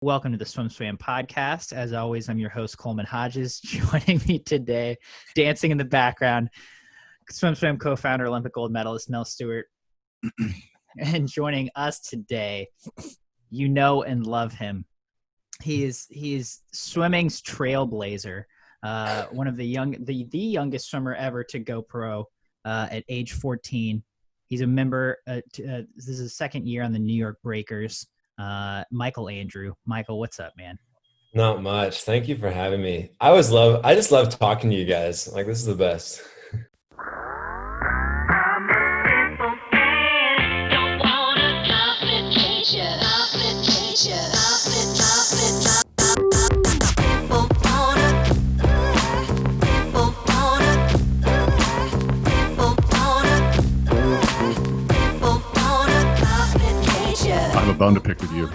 Welcome to the SwimSwam podcast. As always, I'm your host, Coleman Hodges. Joining me today, dancing in the background, SwimSwam co-founder, Olympic gold medalist Mel Stewart. And joining us today, you know and love him. He is swimming's trailblazer, one of the youngest swimmer ever to go pro at age 14. He's a member. This is his second year on the New York Breakers. Michael Andrew. Michael, what's up, man? Not much. Thank you for having me. I just love talking to you guys. Like, this is the best. I have a bone to pick with you.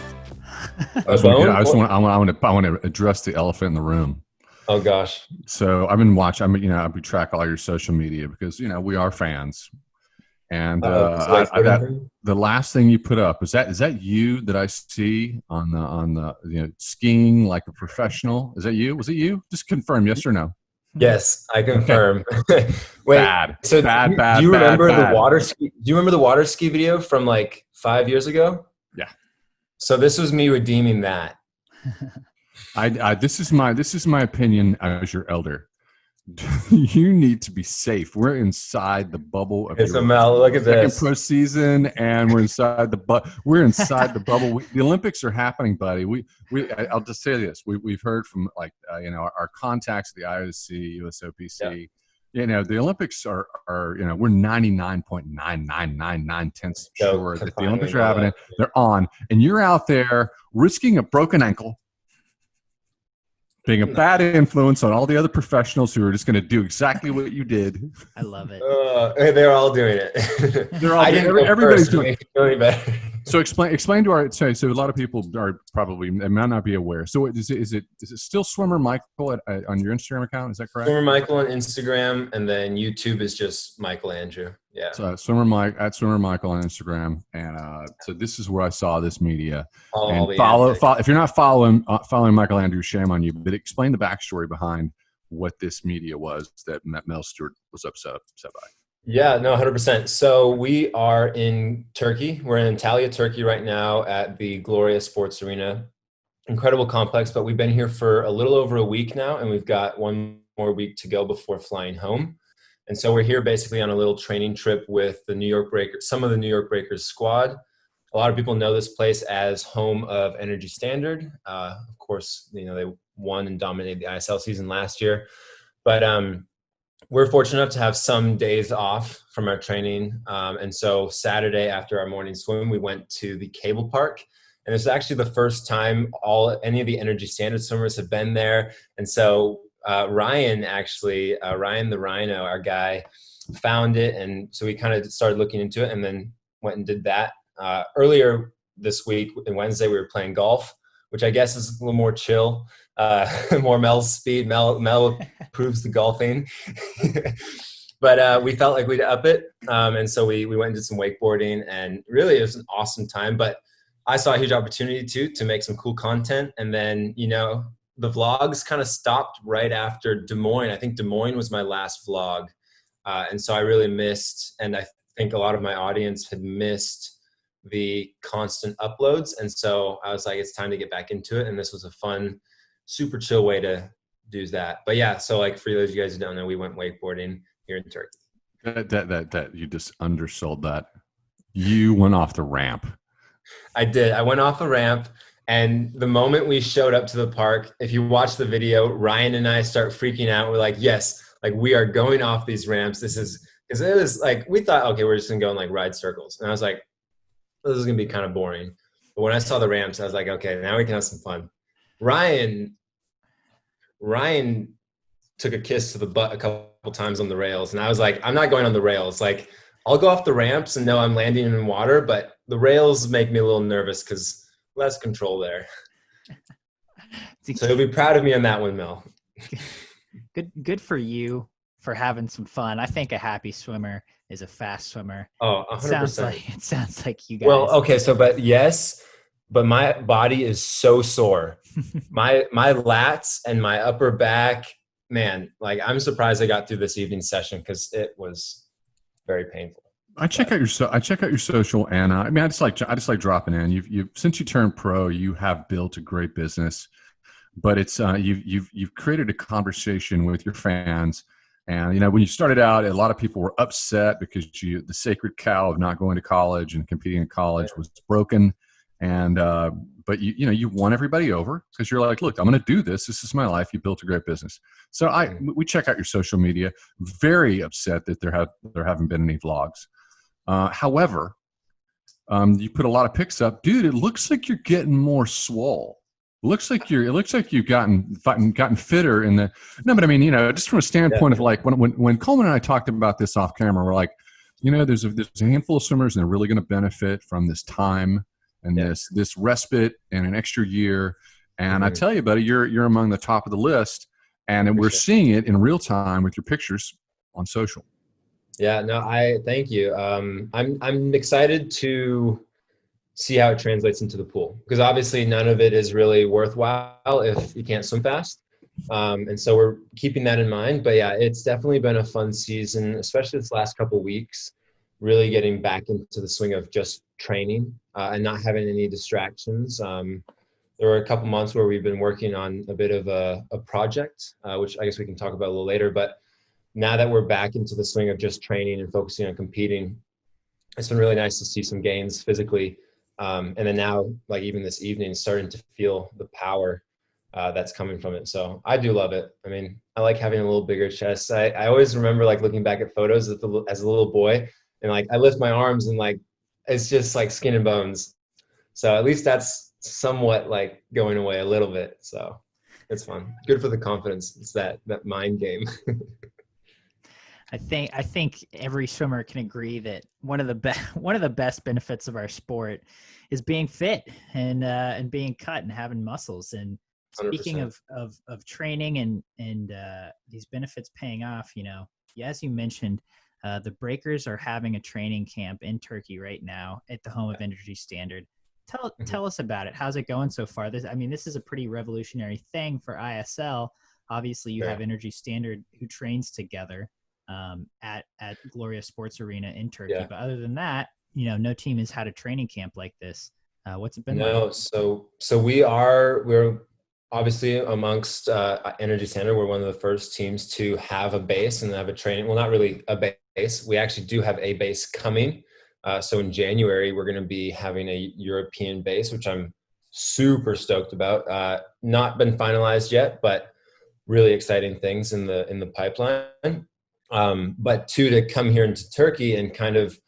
I want to address the elephant in the room. Oh gosh. So I've been watching. We track all your social media because we are fans. And the last thing you put up is that you that I see on the skiing like a professional? Is that you? Was it you? Just confirm, yes or no. Yes, I confirm. Okay. Wait, bad. So bad. Do you remember bad. the water ski? Do you remember the water ski video from like 5 years ago? Yeah. So this was me redeeming that. This is my opinion as your elder. You need to be safe. We're inside the bubble of your Mel, look at second this. pro season, and we're inside the bubble. The Olympics are happening, buddy. I'll just say this: we've heard from our contacts at the IOC, USOPC. Yeah. The Olympics are we're 99.9999 sure that the Olympics are happening. They're on, and you're out there risking a broken ankle, being a bad influence on all the other professionals who are just going to do exactly what you did. I love it. They're all doing it. Everybody's doing it. Really better. So explain to our so a lot of people are probably they might not be aware. So is it still Swimmer Michael on your Instagram account? Is that correct? Swimmer Michael on Instagram, and then YouTube is just Michael Andrew. Yeah. So Swimmer Michael on Instagram, and so this is where I saw this media. Follow if you're not following Michael Andrew, shame on you. But explain the backstory behind what this media was that Mel Stewart was upset by. Yeah, no, 100%. So we are in Turkey. We're in Antalya, Turkey right now at the Gloria Sports Arena. Incredible complex, but we've been here for a little over a week now, and we've got one more week to go before flying home. And so we're here basically on a little training trip with the New York Breakers, some of the New York Breakers squad. A lot of people know this place as home of Energy Standard. Of course, they won and dominated the ISL season last year. But we're fortunate enough to have some days off from our training. And so Saturday after our morning swim, we went to the cable park. And this is actually the first time any of the Energy Standard swimmers have been there. And so Ryan the Rhino, our guy, found it. And so we kind of started looking into it and then went and did that. Earlier this week, Wednesday, we were playing golf, which I guess is a little more chill, more Mel's speed. Mel proves the golfing. But we felt like we'd up it. And so we went and did some wakeboarding, and really it was an awesome time. But I saw a huge opportunity to make some cool content. And then, the vlogs kind of stopped right after Des Moines. I think Des Moines was my last vlog. And so I really missed, and I think a lot of my audience had missed the constant uploads. And so I was like, it's time to get back into it. And this was a fun, super chill way to do that. But yeah, so like for those of you guys who don't know, we went wakeboarding here in Turkey. That you just undersold that. You went off the ramp. I did. I went off the ramp. And the moment we showed up to the park, if you watch the video, Ryan and I start freaking out. We're like, yes, like we are going off these ramps. Because it was like, we thought, okay, we're just going to go and like ride circles. And I was like, this is going to be kind of boring. But when I saw the ramps, I was like, okay, now we can have some fun. Ryan took a kiss to the butt a couple times on the rails. And I was like, I'm not going on the rails. Like, I'll go off the ramps and know I'm landing in water, but the rails make me a little nervous because less control there. So you'll be proud of me on that one, Mel. Good for you for having some fun. I think a happy swimmer is a fast swimmer. Oh, 100%. It sounds like you guys. Well, okay, but but my body is so sore. My lats and my upper back, man, like I'm surprised I got through this evening session because it was very painful. I check out your social, and I mean, I just like dropping in. You've since you turned pro, you have built a great business, but it's you've created a conversation with your fans. And you know, when you started out, a lot of people were upset because the sacred cow of not going to college and competing in college was broken. And but you won everybody over because you're like, look, I'm going to do this. This is my life. You built a great business. So we check out your social media. Very upset that there haven't been any vlogs. However, you put a lot of pics up, dude. It looks like you're getting more swole. It looks like you've gotten fitter in the. No, but I mean, you know, just from a standpoint of like when Coleman and I talked about this off camera, we're like, you know, there's a handful of swimmers and they're really going to benefit from this time and this respite and an extra year. And I tell you, buddy, you're among the top of the list, and we're seeing it in real time with your pictures on social. Yeah, no, I thank you. I'm excited to see how it translates into the pool, because obviously none of it is really worthwhile if you can't swim fast. And so we're keeping that in mind. But yeah, it's definitely been a fun season, especially this last couple of weeks, really getting back into the swing of just training and not having any distractions. There were a couple months where we've been working on a bit of a project, which I guess we can talk about a little later. But now that we're back into the swing of just training and focusing on competing, it's been really nice to see some gains physically. And then now, like even this evening, starting to feel the power that's coming from it. So I do love it. I mean, I like having a little bigger chest. I always remember like looking back at photos as a little boy, and like I lift my arms and like it's just like skin and bones. So at least that's somewhat like going away a little bit. So it's fun. Good for the confidence. It's that mind game. I think every swimmer can agree that one of the best benefits of our sport is being fit and being cut and having muscles. And speaking 100%. of training and these benefits paying off, you know, as you mentioned, the Breakers are having a training camp in Turkey right now at the home of Energy Standard. Tell us about it. How's it going so far? This is a pretty revolutionary thing for ISL. Obviously, you have Energy Standard who trains together at Gloria Sports Arena in Turkey. Yeah. But other than that, you know, no team has had a training camp like this. What's it been like? No, so we're obviously amongst Energy Standard. We're one of the first teams to have a base and have a training. Well, not really a base. We actually do have a base coming. So in January, we're going to be having a European base, which I'm super stoked about. Not been finalized yet, but really exciting things in the pipeline. But to come here into Turkey and kind of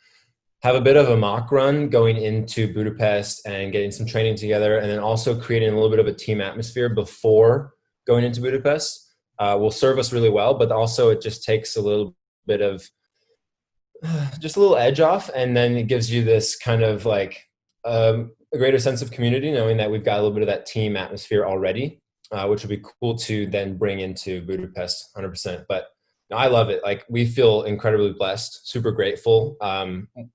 have a bit of a mock run going into Budapest and getting some training together, and then also creating a little bit of a team atmosphere before going into Budapest will serve us really well. But also it just takes a little bit of just a little edge off, and then it gives you this kind of like a greater sense of community, knowing that we've got a little bit of that team atmosphere already, which would be cool to then bring into Budapest 100%. But I love it. Like, we feel incredibly blessed, super grateful,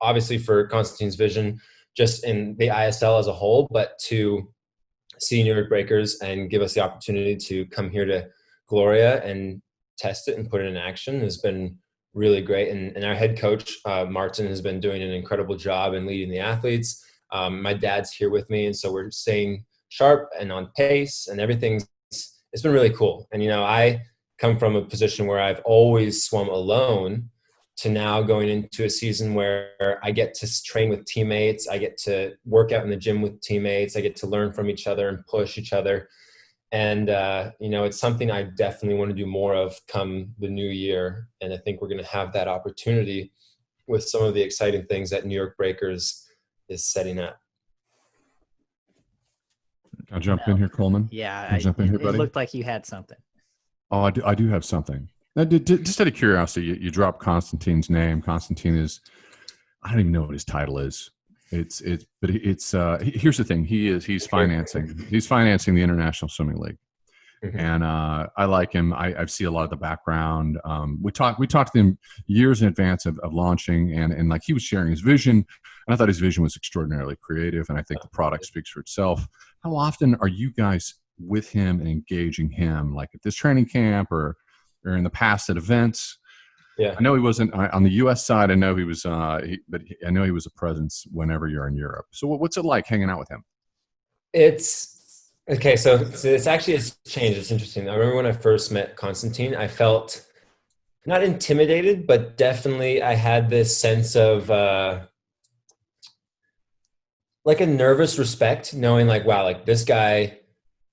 obviously for Konstantin's vision just in the ISL as a whole, but to see New York Breakers and give us the opportunity to come here to Gloria and test it and put it in action has been really great. And our head coach, Martin, has been doing an incredible job in leading the athletes. My dad's here with me, and so we're staying sharp and on pace, and it's been really cool. And, you know, I come from a position where I've always swum alone to now going into a season where I get to train with teammates. I get to work out in the gym with teammates. I get to learn from each other and push each other. And, you know, it's something I definitely want to do more of come the new year. And I think we're going to have that opportunity with some of the exciting things that New York Breakers is setting up. I'll jump in here, Coleman. Yeah. Jump in here, buddy. It looked like you had something. Oh, I do have something. Now, just out of curiosity, you dropped Konstantin's name. Konstantin is, I don't even know what his title is. Here's the thing. He's financing the International Swimming League. Mm-hmm. And I like him. I see a lot of the background. We talked to him years in advance of launching, and like he was sharing his vision And I thought his vision was extraordinarily creative, and I think the product speaks for itself. How often are you guys with him and engaging him, like at this training camp or in the past at events? Yeah. I know he wasn't on the U.S. side. I know he was, but I know he was a presence whenever you're in Europe. So what's it like hanging out with him? It's okay. So it's actually it's changed. It's interesting. I remember when I first met Constantine, I felt not intimidated, but definitely I had this sense of like a nervous respect, knowing like, wow, like this guy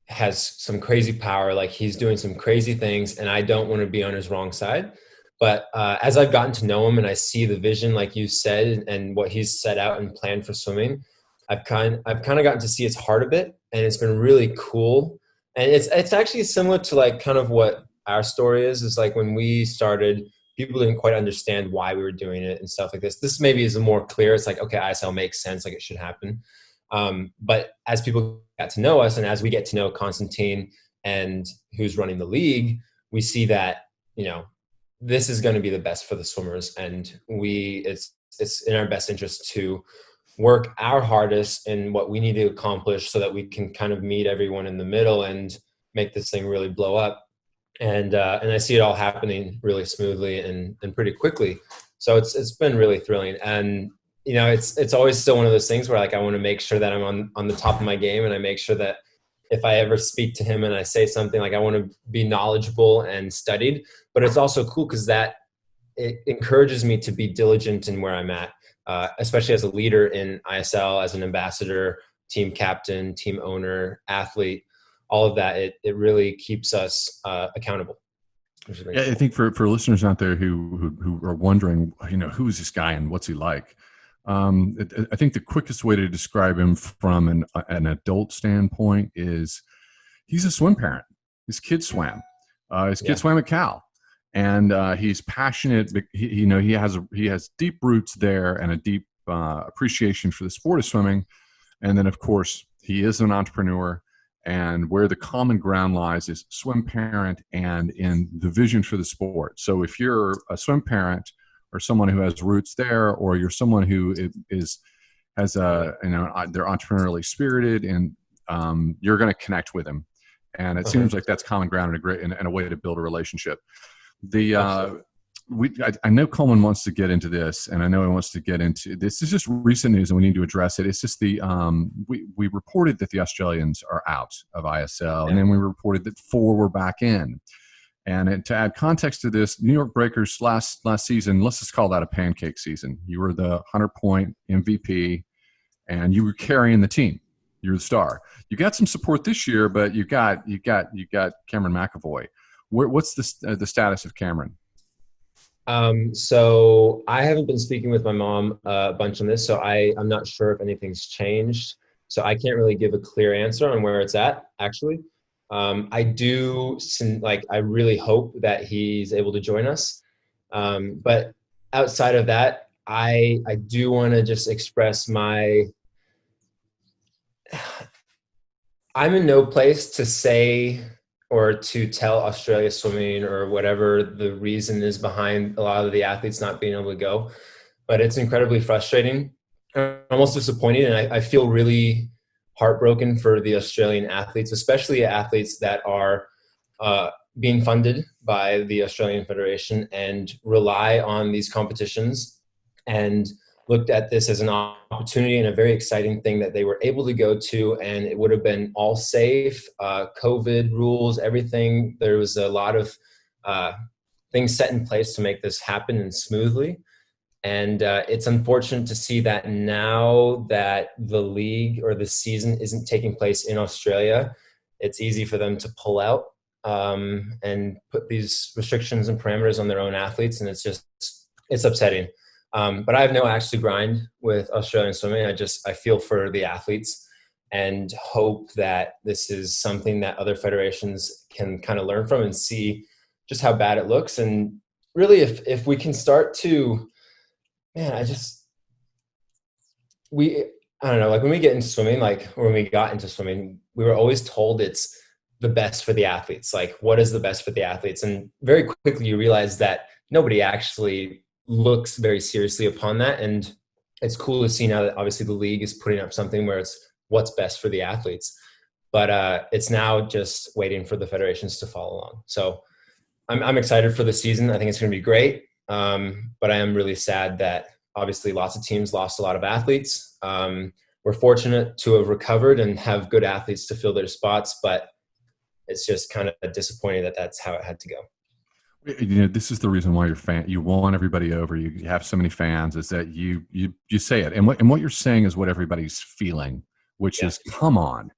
has some crazy power, like he's doing some crazy things, and I don't want to be on his wrong side. But as I've gotten to know him and I see the vision, like you said, and what he's set out and planned for swimming, I've kind of gotten to see his heart a bit, and it's been really cool. And it's actually similar to like kind of what our story is like when we started, people didn't quite understand why we were doing it and stuff like this. This maybe is more clear. It's like, okay, ISL makes sense, like it should happen. But as people got to know us and as we get to know Constantine and who's running the league, we see that, you know, this is going to be the best for the swimmers. And it's in our best interest to work our hardest in what we need to accomplish so that we can kind of meet everyone in the middle and make this thing really blow up. And I see it all happening really smoothly and pretty quickly. So it's been really thrilling. And you know, it's always still one of those things where like I want to make sure that I'm on the top of my game, and I make sure that if I ever speak to him and I say something, like I want to be knowledgeable and studied. But it's also cool because that it encourages me to be diligent in where I'm at, especially as a leader in ISL, as an ambassador, team captain, team owner, athlete. All of that, it really keeps us accountable. Yeah, I think for listeners out there who are wondering, you know, who is this guy and what's he like? I think the quickest way to describe him from an adult standpoint is he's a swim parent. His kid swam. His kid swam at Cal, and he's passionate. He has deep roots there and a deep appreciation for the sport of swimming. And then, of course, he is an entrepreneur. And where the common ground lies is swim parent and in the vision for the sport. So if you're a swim parent or someone who has roots there, or you're someone who has they're entrepreneurially spirited, and you're going to connect with him. And it seems like that's common ground and a way to build a relationship. I know Coleman wants to get into this, and I know he wants to get into this. Is just recent news, and we need to address it. It's just we reported that the Australians are out of ISL, and then we reported that 4 were back in. And to add context to this, New York Breakers last season, let's just call that a pancake season. You were the 100-point MVP, and you were carrying the team. You're the star. You got some support this year, but you got Cameron McAvoy. What's the status of Cameron? So I haven't been speaking with my mom a bunch on this, so I'm not sure if anything's changed. So I can't really give a clear answer on where it's at, actually. I really hope that he's able to join us. But outside of that, I do want to just express I'm in no place to say or to tell Australia Swimming or whatever the reason is behind a lot of the athletes not being able to go. But it's incredibly frustrating. I'm almost disappointed, and I feel really heartbroken for the Australian athletes, especially athletes that are being funded by the Australian Federation and rely on these competitions, and looked at this as an opportunity and a very exciting thing that they were able to go to, and it would have been all safe, COVID rules, everything. There was a lot of things set in place to make this happen and smoothly. And it's unfortunate to see that now that the league or the season isn't taking place in Australia, it's easy for them to pull out and put these restrictions and parameters on their own athletes. And it's upsetting. But I have no axe to grind with Australian swimming. I feel for the athletes and hope that this is something that other federations can kind of learn from and see just how bad it looks. And really, if we can start to, I don't know, like when we get into swimming, or when we got into swimming, we were always told it's the best for the athletes. Like, what is the best for the athletes? And very quickly you realize that nobody actually looks very seriously upon that. And it's cool to see now that obviously the league is putting up something where it's what's best for the athletes. But it's now just waiting for the federations to follow along. So I'm excited for the season. I think it's going to be great. But I am really sad that obviously lots of teams lost a lot of athletes. We're fortunate to have recovered and have good athletes to fill their spots, but it's just kind of disappointing that that's how it had to go. This is the reason why you won everybody over. You have so many fans, is that you say it. And what you're saying is what everybody's feeling, which is, come on.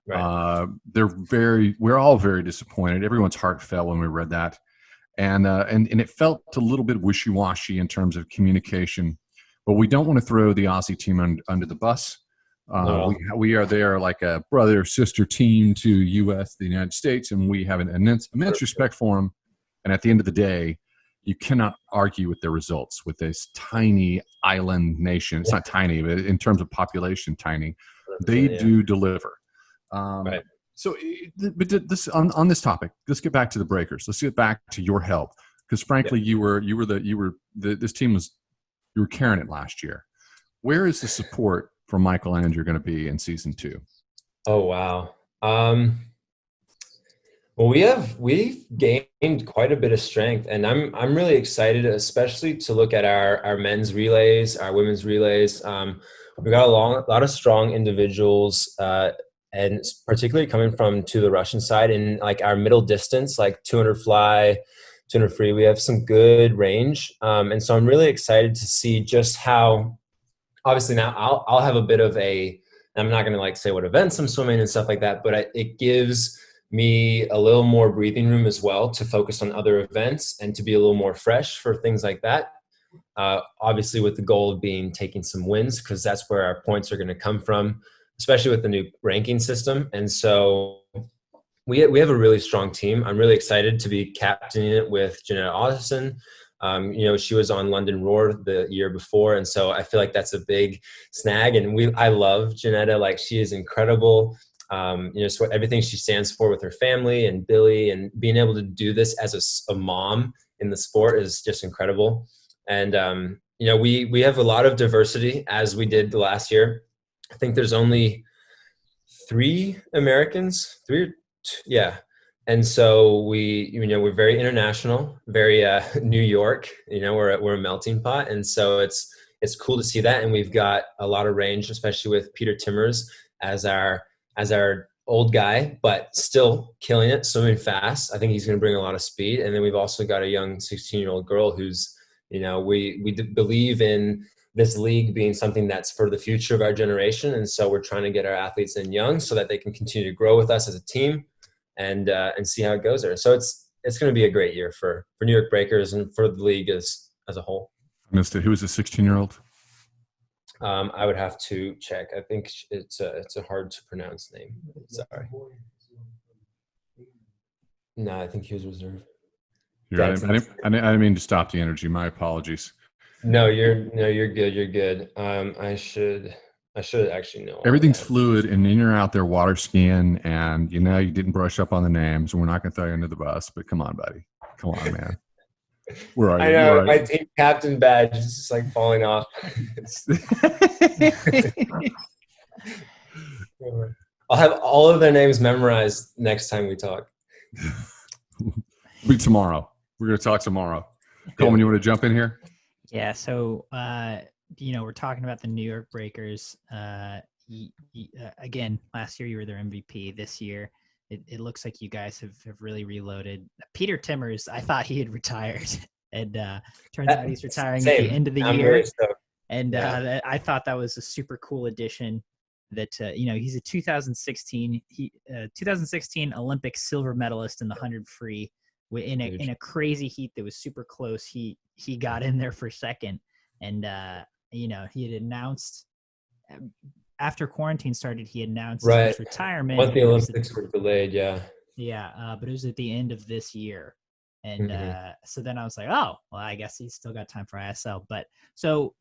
Right. We're all very disappointed. Everyone's heart fell when we read that. And it felt a little bit wishy-washy in terms of communication, but we don't want to throw the Aussie team under the bus. No. We are there like a brother sister team to the United States, and we have an immense respect for them. And at the end of the day, you cannot argue with their results with this tiny island nation. It's not tiny, but in terms of population, tiny. They do deliver. Right. So, but this on this topic, let's get back to the Breakers. Let's get back to your help, because frankly, you were this team was, you were carrying it last year. Where is the support for Michael Andrew going to be in season 2? Oh wow. Well, we've gained quite a bit of strength, and I'm really excited, especially to look at our men's relays, our women's relays. We've got a lot of strong individuals, and particularly coming to the Russian side in like our middle distance, like 200 fly, 200 free. We have some good range, and so I'm really excited to see just how. Obviously, now I'll have a bit of I'm not going to like say what events I'm swimming and stuff like that, but it gives me a little more breathing room as well to focus on other events and to be a little more fresh for things like that. Obviously with the goal of taking some wins, because that's where our points are going to come from, especially with the new ranking system. And so we have a really strong team. I'm really excited to be captaining it with Jeanette Audison. She was on London Roar the year before. And so I feel like that's a big snag. And I love Janetta. Like, she is incredible. So everything she stands for with her family and Billy, and being able to do this as a mom in the sport is just incredible. And, we have a lot of diversity, as we did the last year. I think there's only 3 Americans, 3, yeah. And so we're very international, very New York. We're a melting pot, and so it's cool to see that. And we've got a lot of range, especially with Peter Timmers as our old guy, but still killing it, swimming fast. I think he's going to bring a lot of speed. And then we've also got a young 16-year-old girl who's, we believe in this league being something that's for the future of our generation. And so we're trying to get our athletes in young so that they can continue to grow with us as a team and see how it goes there. So it's going to be a great year for New York Breakers and for the league as a whole. I missed it. Who was the 16-year-old? I would have to check. I think it's a hard to pronounce name. Sorry. No, I think he was reserve. I didn't mean to stop the energy. My apologies. No, you're good. You're good. I should actually know. Everything's fluid, and then you're out there water skiing, and you didn't brush up on the names, and we're not going to throw you under the bus. But come on, buddy. Come on, man. Where are you? I know my team captain badge is just like falling off. I'll have all of their names memorized next time we talk. Be tomorrow. We're going to talk tomorrow. Coleman, you want to jump in here? Yeah. So, we're talking about the New York Breakers. Again, last year you were their MVP. This year, it looks like you guys have really reloaded. Peter Timmers, I thought he had retired, and turns out he's retiring at the end of the year. And I thought that was a super cool addition. That he's a 2016 Olympic silver medalist in the 100 free in a crazy heat that was super close. He got in there for second, and he had announced. After quarantine started, he announced his retirement. Once the Olympics were delayed, yeah. Yeah, but it was at the end of this year. And so then I was like, oh, well, I guess he's still got time for ISL. But so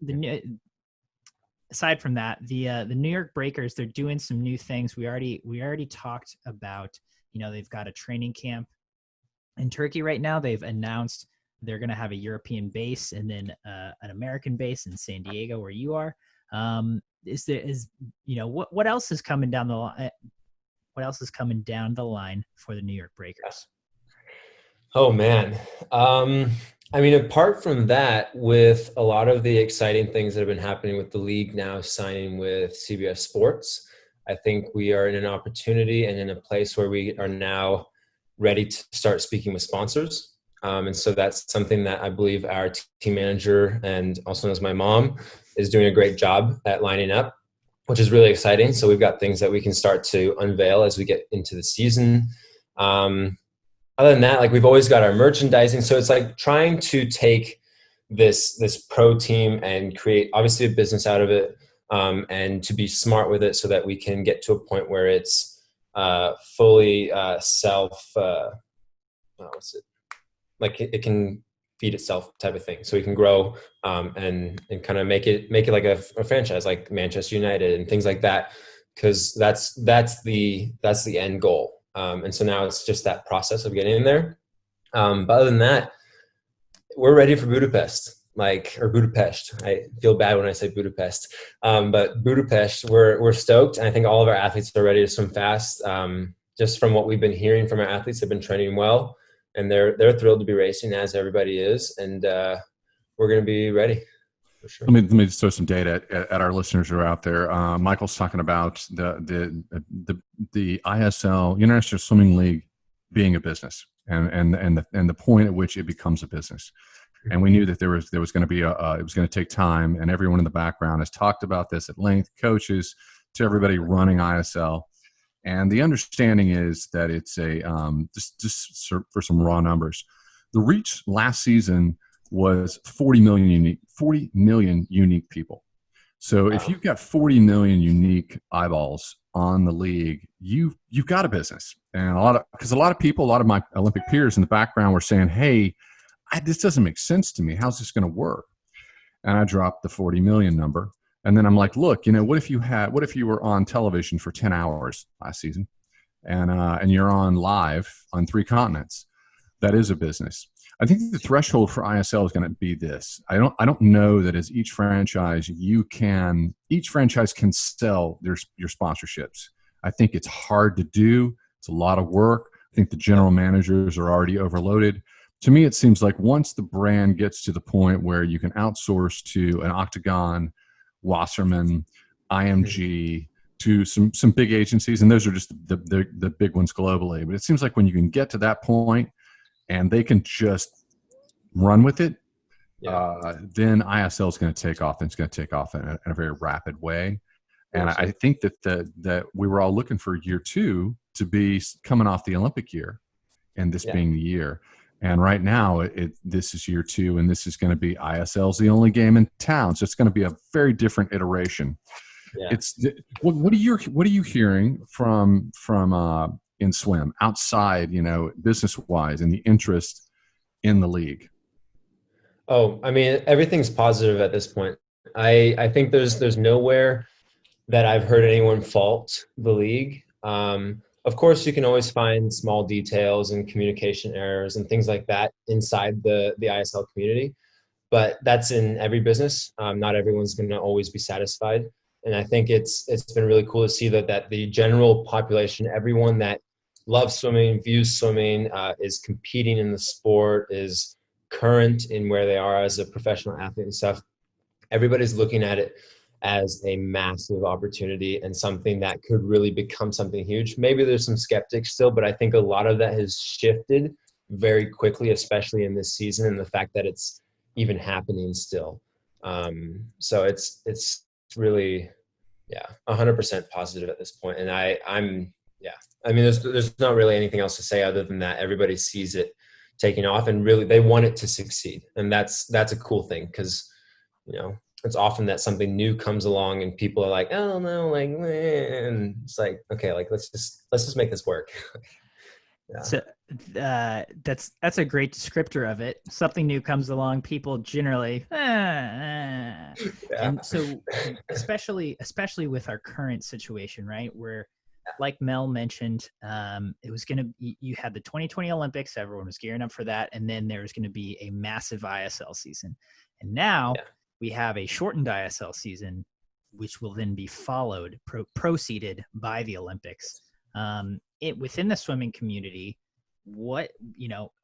aside from that, the New York Breakers, they're doing some new things. We already talked about, they've got a training camp in Turkey right now. They've announced they're going to have a European base and then an American base in San Diego, where you are. What else is coming down the line? What else is coming down the line for the New York Breakers? Oh man. I mean, apart from that, with a lot of the exciting things that have been happening with the league now signing with CBS Sports, I think we are in an opportunity and in a place where we are now ready to start speaking with sponsors. And so that's something that I believe our team manager, and also known as my mom, is doing a great job at lining up, which is really exciting. So we've got things that we can start to unveil as we get into the season. Other than that, like, we've always got our merchandising. So it's like trying to take this pro team and create obviously a business out of it, and to be smart with it so that we can get to a point where it's fully it can feed itself type of thing. So we can grow and kind of make it like a franchise, like Manchester United and things like that, because that's the end goal. And so now it's just that process of getting in there. But other than that, we're ready for Budapest, or Budapest. I feel bad when I say Budapest, but Budapest, we're stoked. And I think all of our athletes are ready to swim fast. Just from what we've been hearing from our athletes, they've been training well, and they're thrilled to be racing, as everybody is. And we're going to be ready. For sure. Let me just throw some data at our listeners who are out there. Michael's talking about the ISL, International Swimming League, being a business, and the point at which it becomes a business. And we knew that there was going to be it was going to take time, and everyone in the background has talked about this at length, coaches to everybody running ISL. And the understanding is that it's a just for some raw numbers, the reach last season was 40 million unique people. So if you've got 40 million unique eyeballs on the league, you've got a business. And a lot of my Olympic peers in the background were saying, hey, this doesn't make sense to me. How's this going to work? And I dropped the 40 million number. And then I'm like, look, what if you were on television for 10 hours last season and you're on live on 3 continents? That is a business. I think the threshold for ISL is going to be this. I don't know that as each franchise can sell your sponsorships. I think it's hard to do. It's a lot of work. I think the general managers are already overloaded. To me, it seems like once the brand gets to the point where you can outsource to an Octagon, Wasserman, IMG, to some big agencies, and those are just the big ones globally. But it seems like when you can get to that point, and they can just run with it, then ISL is going to take off, and it's going to take off in a very rapid way. And I think that we were all looking for year 2 to be coming off the Olympic year, and this being the year. And right now, this is year 2, and this is going to be ISL's the only game in town, so it's going to be a very different iteration. Yeah. What are you hearing from in swim outside, business wise, and the interest in the league? Oh, I mean, everything's positive at this point. I think there's nowhere that I've heard anyone fault the league. Of course, you can always find small details and communication errors and things like that inside the ISL community, but that's in every business. Not everyone's going to always be satisfied. And I think it's been really cool to see that the general population, everyone that loves swimming, views swimming, is competing in the sport, is current in where they are as a professional athlete and stuff. Everybody's looking at it as a massive opportunity and something that could really become something huge. Maybe there's some skeptics still, but I think a lot of that has shifted very quickly, especially in this season, and the fact that it's even happening still. So it's really, 100% positive at this point. And I mean, there's not really anything else to say other than that. Everybody sees it taking off, and really they want it to succeed. And that's a cool thing, because, it's often that something new comes along and people are like, oh no, like, and it's like, okay, like, let's just make this work. So that's a great descriptor of it. Something new comes along, people generally, and so especially with our current situation, right, where like Mel mentioned, it was going to be, you had the 2020 Olympics, everyone was gearing up for that. And then there was going to be a massive ISL season. And now we have a shortened ISL season, which will then be followed, proceeded by the Olympics. Within the swimming community, what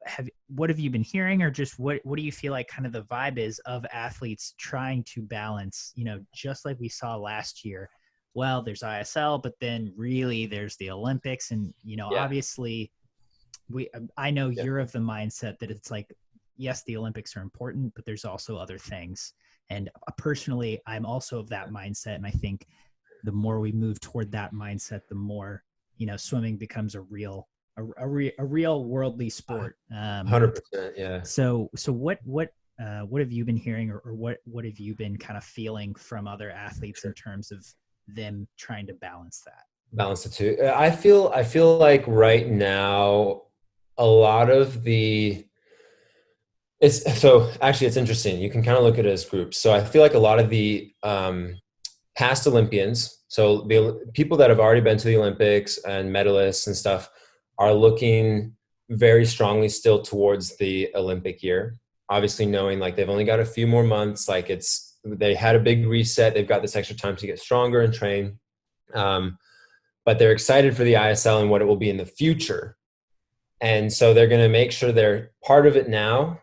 have you been hearing, or just what do you feel like kind of the vibe is of athletes trying to balance, just like we saw last year? Well, there's ISL, but then really there's the Olympics. And, obviously I know you're of the mindset that it's like, yes, the Olympics are important, but there's also other things. And personally, I'm also of that mindset. And I think the more we move toward that mindset, the more, swimming becomes a real worldly sport. 100%. Yeah. So what have you been hearing, or what have you been kind of feeling from other athletes in terms of them trying to balance the two? I feel like right now a lot of it's interesting. You can kind of look at it as groups. So I feel like a lot of the past Olympians, so the people that have already been to the Olympics and medalists and stuff, are looking very strongly still towards the Olympic year. Obviously knowing like they've only got a few more months, like they had a big reset. They've got this extra time to get stronger and train. But they're excited for the ISL and what it will be in the future. And so they're going to make sure they're part of it now,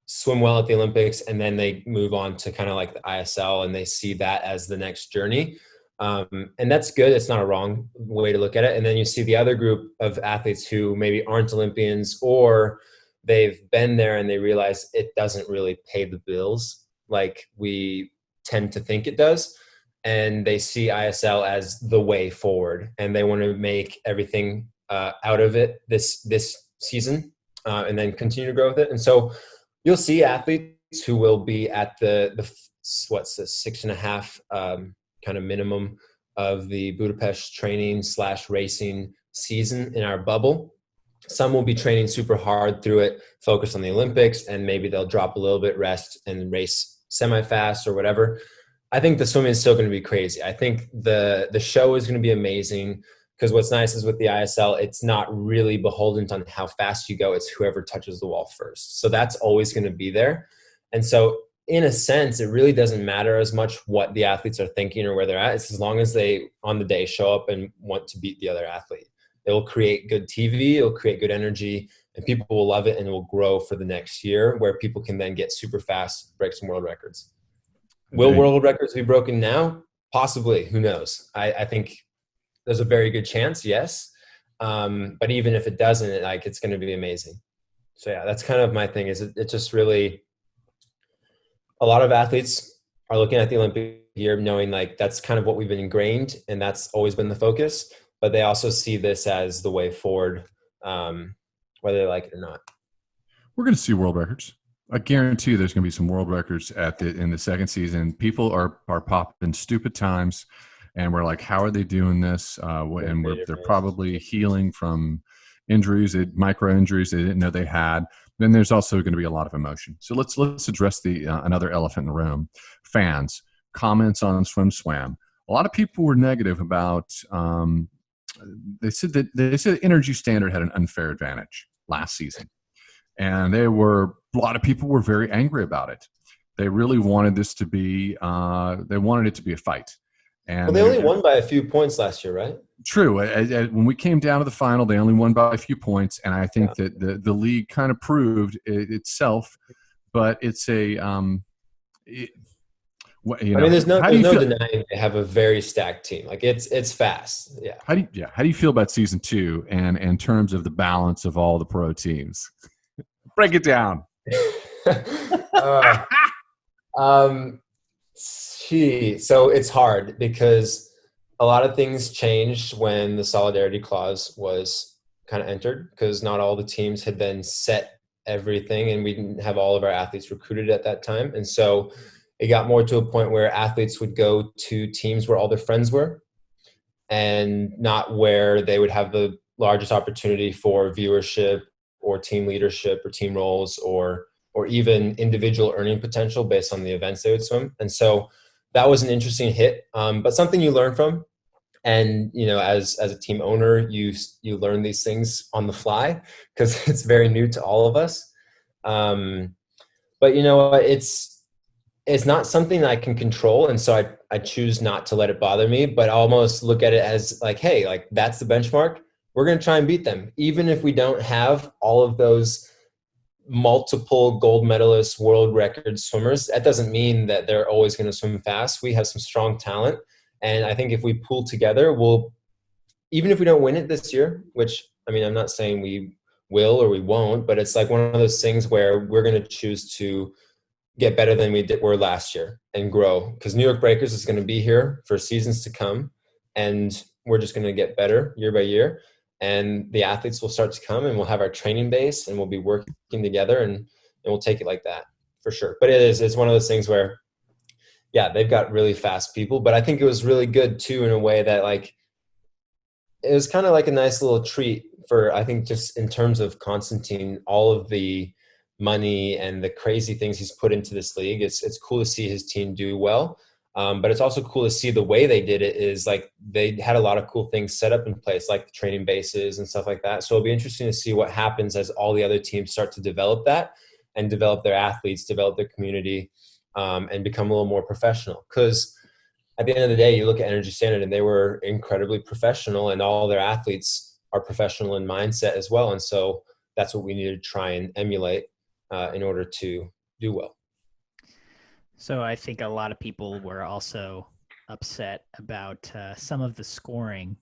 swim well at the Olympics, and then they move on to kind of like the ISL, and they see that as the next journey. And that's good. It's not a wrong way to look at it. And then you see the other group of athletes who maybe aren't Olympians, or they've been there and they realize it doesn't really pay the bills like we tend to think it does. And they see ISL as the way forward, and they want to make everything out of it this season, and then continue to grow with it. And so you'll see athletes who will be at the 6.5 kind of minimum of the Budapest training / racing season in our bubble. Some will be training super hard through it, focus on the Olympics, and maybe they'll drop a little bit, rest, and race semi-fast or whatever. I think the swimming is still going to be crazy. I think the show is going to be amazing, because what's nice is with the ISL, it's not really beholden on how fast you go. It's whoever touches the wall first. So that's always going to be there. And so in a sense, it really doesn't matter as much what the athletes are thinking or where they're at. It's as long as they, on the day, show up and want to beat the other athlete. It will create good TV, it'll create good energy, and people will love it, and it will grow for the next year, where people can then get super fast, break some world records. Will world records be broken now? Possibly. Who knows? I think there's a very good chance, yes. But even if it doesn't, it's going to be amazing. So yeah, that's kind of my thing. Is it just really, a lot of athletes are looking at the Olympic year knowing like that's kind of what we've been ingrained, and that's always been the focus. But they also see this as the way forward, whether they like it or not. We're going to see world records. I guarantee there's going to be some world records in the second season. People are popping stupid times, and we're like, how are they doing this? And they're probably healing from injuries, micro injuries they didn't know they had. Then there's also going to be a lot of emotion. So let's address the another elephant in the room. Fans, comments on SwimSwam. A lot of people were negative about. They said Energy Standard had an unfair advantage last season. And a lot of people were very angry about it. They really wanted this to be, they wanted it to be a fight. And they only won by a few points last year, right? True. When we came down to the final, they only won by a few points. And I think that the league kind of proved itself, but it's there's no denying they have a very stacked team. Like it's fast. Yeah. How do you feel about season 2 and in terms of the balance of all the pro teams? Break it down. So it's hard because a lot of things changed when the solidarity clause was kind of entered, because not all the teams had then set everything, and we didn't have all of our athletes recruited at that time. And so it got more to a point where athletes would go to teams where all their friends were, and not where they would have the largest opportunity for viewership or team leadership or team roles or even individual earning potential based on the events they would swim. And so that was an interesting hit, but something you learn from. And, as a team owner, you learn these things on the fly because it's very new to all of us. But it's not something that I can control. And so I choose not to let it bother me, but I almost look at it as like, hey, like that's the benchmark. We're going to try and beat them. Even if we don't have all of those multiple gold medalist world record swimmers, that doesn't mean that they're always going to swim fast. We have some strong talent. And I think if we pull together, even if we don't win it this year, which, I mean, I'm not saying we will or we won't, but it's like one of those things where we're going to choose to get better than were last year and grow, because New York Breakers is going to be here for seasons to come, and we're just going to get better year by year, and the athletes will start to come, and we'll have our training base, and we'll be working together, and we'll take it like that for sure. But it's one of those things where, yeah, they've got really fast people, but I think it was really good too, in a way that like, it was kind of like a nice little treat for, I think, just in terms of Constantine, all of the money and the crazy things he's put into this league. It's cool to see his team do well. But it's also cool to see the way they did it is like they had a lot of cool things set up in place, like the training bases and stuff like that. So it'll be interesting to see what happens as all the other teams start to develop that and develop their athletes, develop their community, and become a little more professional. Because at the end of the day, you look at Energy Standard and they were incredibly professional, and all their athletes are professional in mindset as well. And so that's what we need to try and emulate in order to do well. So I think a lot of people were also upset about some of the scoring,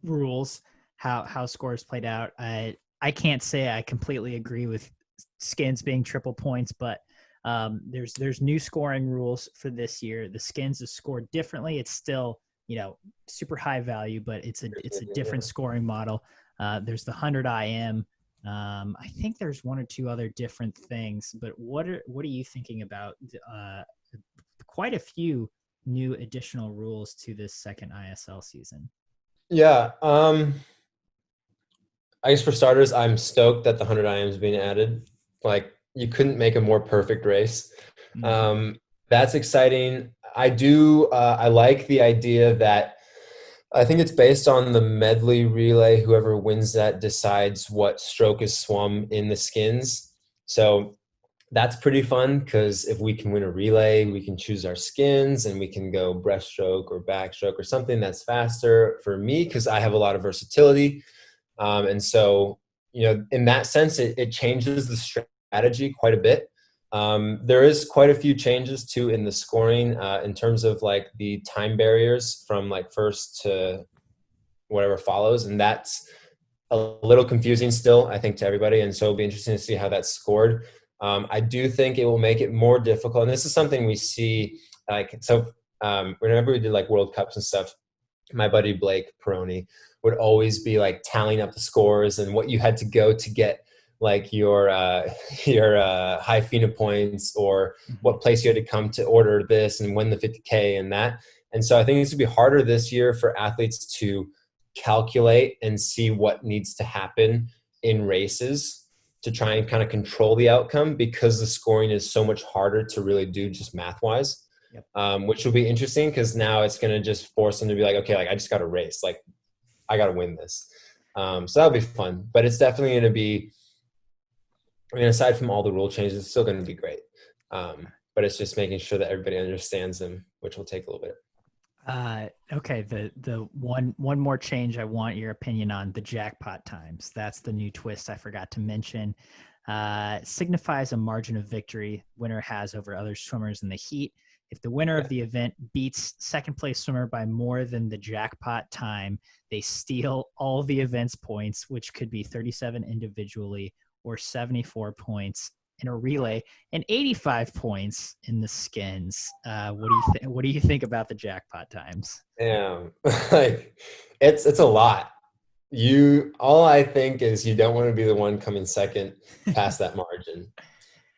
rules, how scores played out. I can't say I completely agree with skins being triple points, but there's new scoring rules for this year. The skins is scored differently. It's still, super high value, but it's a different scoring model. There's the 100 IM. I think there's one or two other different things, but what are you thinking about quite a few new additional rules to this second ISL season? Yeah. I guess for starters, I'm stoked that the 100 IM is being added. Like, you couldn't make a more perfect race. That's exciting. I like the idea that I think it's based on the medley relay. Whoever wins that decides what stroke is swum in the skins. So that's pretty fun, because if we can win a relay, we can choose our skins and we can go breaststroke or backstroke or something that's faster for me, because I have a lot of versatility. And so, in that sense, it changes the strategy quite a bit. There is quite a few changes too in the scoring in terms of like the time barriers from like first to whatever follows. And that's a little confusing still, I think, to everybody. And so it'll be interesting to see how that's scored. I do think it will make it more difficult. And this is something we see whenever we did like World Cups and stuff, my buddy Blake Peroni would always be like tallying up the scores and what you had to go to get like your high FINA points, or what place you had to come to order this and win the 50K and that. And so I think it's going to be harder this year for athletes to calculate and see what needs to happen in races to try and kind of control the outcome, because the scoring is so much harder to really do just math wise. Which will be interesting, because now it's going to just force them to be like, okay, like I just got to race, like I got to win this. So that'll be fun, but it's definitely going to be, I mean, aside from all the rule changes, it's still going to be great. But it's just making sure that everybody understands them, which will take a little bit. Okay. The one more change I want your opinion on: the jackpot times. That's the new twist I forgot to mention. Signifies a margin of victory winner has over other swimmers in the heat. If the winner of the event beats second place swimmer by more than the jackpot time, they steal all the event's points, which could be 37 individually or 74 points in a relay and 85 points in the skins. What do you think about the jackpot times? Yeah, like it's a lot. All I think is you don't want to be the one coming second past that margin.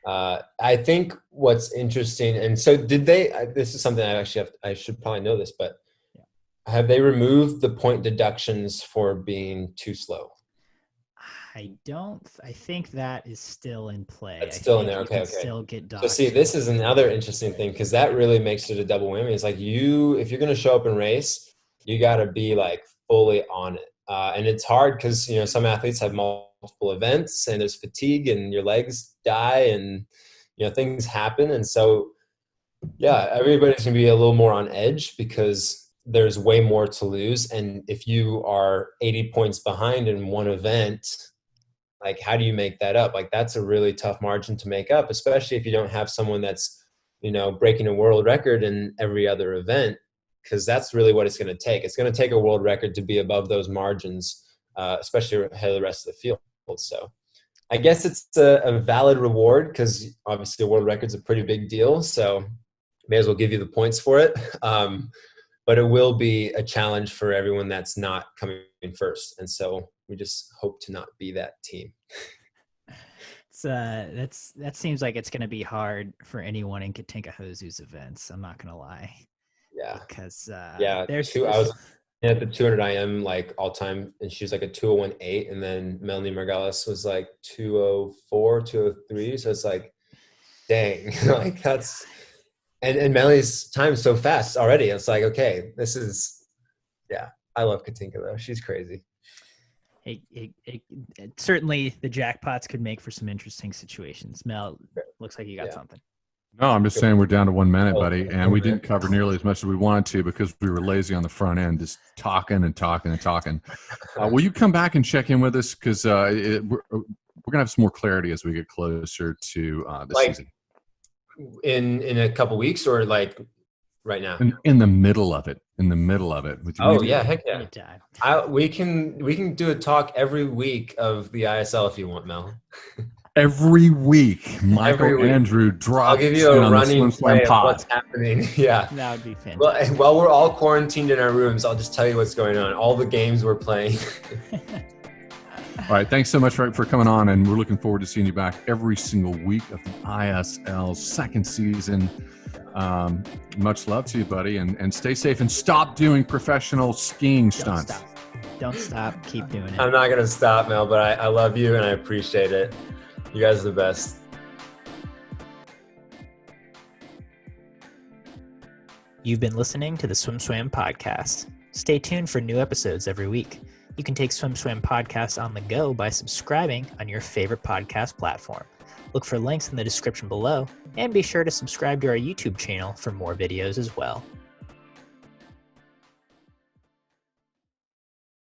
I think what's interesting, and so this is something I should probably know this, but have they removed the point deductions for being too slow? I think that is still in play. It's still in there. Okay. Still get docked. So see, this is another interesting thing, because that really makes it a double whammy. It's like if you're going to show up and race, you got to be like fully on it. And it's hard because, you know, some athletes have multiple events and there's fatigue and your legs die and, you know, things happen. And so, yeah, everybody's going to be a little more on edge because there's way more to lose. And if you are 80 points behind in one event, like, how do you make that up? Like, that's a really tough margin to make up, especially if you don't have someone that's, you know, breaking a world record in every other event, because that's really what it's going to take. It's going to take a world record to be above those margins, especially ahead of the rest of the field. So I guess it's a valid reward because obviously a world record's a pretty big deal. So may as well give you the points for it. But it will be a challenge for everyone that's not coming in first. And so we just hope to not be that team. That seems like it's going to be hard for anyone in Katinka Hozu's events. I'm not going to lie. Yeah. Because I was at the 200 IM like all time, and she was like a 201.8, and then Melanie Margalis was like 204, 203. So it's like, dang, like that's. And Melanie's time is so fast already. It's like, okay, this is, yeah, I love Katinka though. She's crazy. Certainly the jackpots could make for some interesting situations. Mel, looks like you got something. No, I'm just saying we're down to 1 minute, buddy. And we didn't cover nearly as much as we wanted to because we were lazy on the front end, just talking and talking and talking. Will you come back and check in with us? Because we're going to have some more clarity as we get closer to the season. In a couple weeks or like right now? In the middle of it. Oh yeah, heck yeah. We can do a talk every week of the ISL if you want, Mel. Every week, Michael Andrew drops. I'll give you a running play of what's happening. Yeah, that would be fantastic. Well, while we're all quarantined in our rooms, I'll just tell you what's going on. All the games we're playing. All right, thanks so much for coming on, and we're looking forward to seeing you back every single week of the ISL second season. Much love to you, buddy, and stay safe and stop doing professional skiing stunts. Don't stop. Keep doing it. I'm not going to stop, Mel, but I love you and I appreciate it. You guys are the best. You've been listening to the SwimSwam podcast. Stay tuned for new episodes every week. You can take SwimSwam podcast on the go by subscribing on your favorite podcast platform. Look for links in the description below, and be sure to subscribe to our YouTube channel for more videos as well.